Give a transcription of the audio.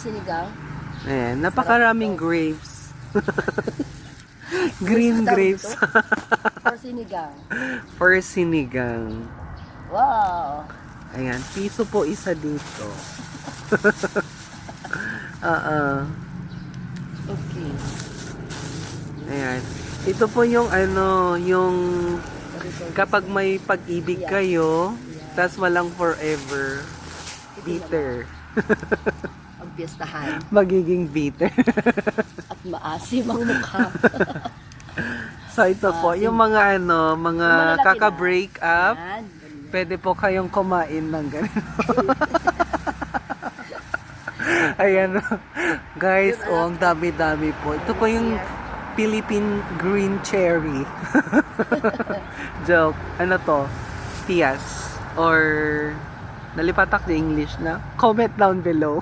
Sinigang. Ayan, napakaraming grapes. Green grapes. For sinigang. For sinigang. Wow. Ayan, piso po isa dito. Okay. Ayan. Ito po yung ano, yung kapag may pag-ibig kayo, tas walang forever, bitter. Ang piyestahan. Magiging bitter. At maasim ang mukha. So ito po, yung mga ano, mga malalaki kaka-break up, Yan. pwede po kayong kumain ng ganito. Ayan, guys, oh, ang dami-dami po. Ito po yung Philippine green cherry. Joke. Ano to? Pias. Or nalipatak na English na? Comment down below.